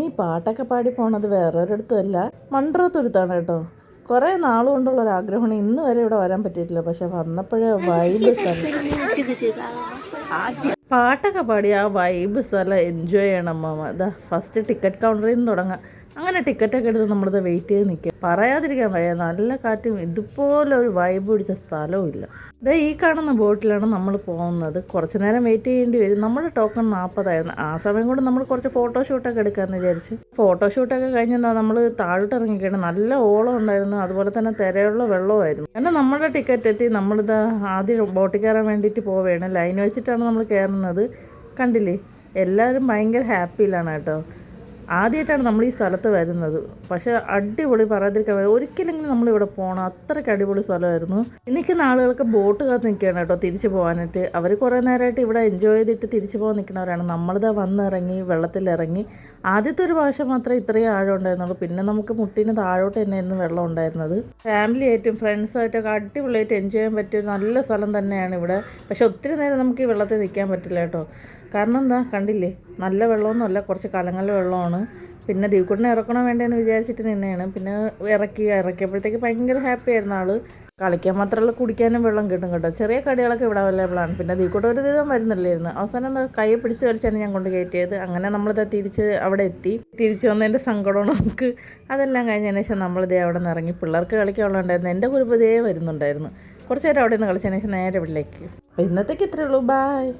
ഈ പാട്ടൊക്കെ പാടി പോണത് വേറൊരിടത്തുമല്ല, മൺട്രോത്തുരുത്താണ് കേട്ടോ. കുറേ നാളുകൊണ്ടുള്ള ഒരു ആഗ്രഹമാണ്. ഇന്ന് വരെ ഇവിടെ വരാൻ പറ്റിയിട്ടില്ല. പക്ഷെ വന്നപ്പോഴേ വൈബ് പാട്ടൊക്കെ പാടി ആ വൈബ് സ്ഥലം എൻജോയ് ചെയ്യണം അമ്മ. ഇതാ ഫസ്റ്റ് ടിക്കറ്റ് കൗണ്ടറിൽ നിന്ന് തുടങ്ങാം. അങ്ങനെ ടിക്കറ്റൊക്കെ എടുത്ത് നമ്മളിത് വെയിറ്റ് ചെയ്ത് നിൽക്കുക. പറയാതിരിക്കാൻ വയ്യ, നല്ല കാറ്റും ഇതുപോലെ ഒരു വൈബ് പിടിച്ച സ്ഥലവും ഇല്ല. ഇതാ ഈ കാണുന്ന ബോട്ടിലാണ് നമ്മൾ പോകുന്നത്. കുറച്ച് നേരം വെയിറ്റ് ചെയ്യേണ്ടി വരും. നമ്മുടെ ടോക്കൺ 40 ആ സമയം കൊണ്ട് നമ്മൾ കുറച്ച് ഫോട്ടോഷൂട്ടൊക്കെ എടുക്കാമെന്ന് വിചാരിച്ചു. ഫോട്ടോഷൂട്ടൊക്കെ കഴിഞ്ഞെന്താ നമ്മൾ താഴോട്ട് ഇറങ്ങിക്കണം. നല്ല ഓളം ഉണ്ടായിരുന്നു, അതുപോലെ തന്നെ തിരയുള്ള വെള്ളമായിരുന്നു. കാരണം നമ്മുടെ ടിക്കറ്റ് എത്തി. നമ്മളിതാ ആദ്യം ബോട്ടിൽ കയറാൻ വേണ്ടിയിട്ട് പോവുകയാണ്. ലൈൻ വെച്ചിട്ടാണ് നമ്മൾ കയറുന്നത്. കണ്ടില്ലേ, എല്ലാവരും ഭയങ്കര ഹാപ്പിയിലാണ് കേട്ടോ. ആദ്യമായിട്ടാണ് നമ്മൾ ഈ സ്ഥലത്ത് വരുന്നത്. പക്ഷേ അടിപൊളി, പറയാതിരിക്കാൻ ഒരിക്കലെങ്കിലും നമ്മളിവിടെ പോകണം. അത്രയ്ക്ക് അടിപൊളി സ്ഥലമായിരുന്നു. നിൽക്കുന്ന ആളുകൾക്ക് ബോട്ട് കാത്ത് നിൽക്കുകയാണ് കേട്ടോ തിരിച്ചു പോകാനായിട്ട്. അവർ കുറേ നേരമായിട്ട് ഇവിടെ എൻജോയ് ചെയ്തിട്ട് തിരിച്ചു പോകാൻ നിൽക്കുന്നവരാണ്. നമ്മളിതാ വന്നിറങ്ങി വെള്ളത്തിലിറങ്ങി. ആദ്യത്തെ ഒരു പ്രാവശ്യം മാത്രമേ ഇത്രയും ആഴം ഉണ്ടായിരുന്നുള്ളൂ. പിന്നെ നമുക്ക് മുട്ടിന് താഴോട്ട് തന്നെയായിരുന്നു വെള്ളം ഉണ്ടായിരുന്നത്. ഫാമിലിയായിട്ടും ഫ്രണ്ട്സായിട്ടൊക്കെ അടിപൊളിയായിട്ട് എൻജോയ് ചെയ്യാൻ പറ്റിയ നല്ല സ്ഥലം തന്നെയാണ് ഇവിടെ. പക്ഷെ ഒത്തിരി നേരം നമുക്ക് ഈ വെള്ളത്തിൽ നിൽക്കാൻ പറ്റില്ല കേട്ടോ. കാരണം എന്താ, കണ്ടില്ലേ, നല്ല വെള്ളമൊന്നുമല്ല, കുറച്ച് കലങ്ങൽ വെള്ളമാണ്. പിന്നെ ദീപക്കുട്ടിനെ ഇറക്കണം വേണ്ടതെന്ന് വിചാരിച്ചിട്ട് നിന്നെയാണ്. പിന്നെ ഇറക്കിയപ്പോഴത്തേക്ക് ഭയങ്കര ഹാപ്പി ആയിരുന്നു ആൾ. കളിക്കാൻ മാത്രമല്ല, കുടിക്കാനും വെള്ളം കിട്ടും കേട്ടോ. ചെറിയ കടികളൊക്കെ ഇവിടെ അവൈലബിളാണ്. പിന്നെ ദീപക്കുട്ടി ഒരു ദിവസം വരുന്നില്ലായിരുന്നു. അവസാനം എന്താ കൈ പിടിച്ച് വലിച്ചാണ് ഞാൻ കൊണ്ട് കയറ്റിയത്. അങ്ങനെ നമ്മളിത് തിരിച്ച് അവിടെ എത്തി. തിരിച്ച് വന്നതിൻ്റെ സങ്കടമാണ് നമുക്ക്. അതെല്ലാം കഴിഞ്ഞതിന് ശേഷം നമ്മളിതേ അവിടെ നിന്ന് ഇറങ്ങി. പിള്ളേർക്ക് കളിക്കാനുള്ളതുണ്ടായിരുന്നു. എൻ്റെ കുറിപ്പ് ഇതേ വരുന്നുണ്ടായിരുന്നു. കുറച്ച് നേരം അവിടെ നിന്ന് കളിച്ചതിന് ശേഷം നേരെ വീട്ടിലേക്ക്. അപ്പോൾ ഇന്നത്തേക്ക് ഇത്രയേ ഉള്ളൂ. ബായ്.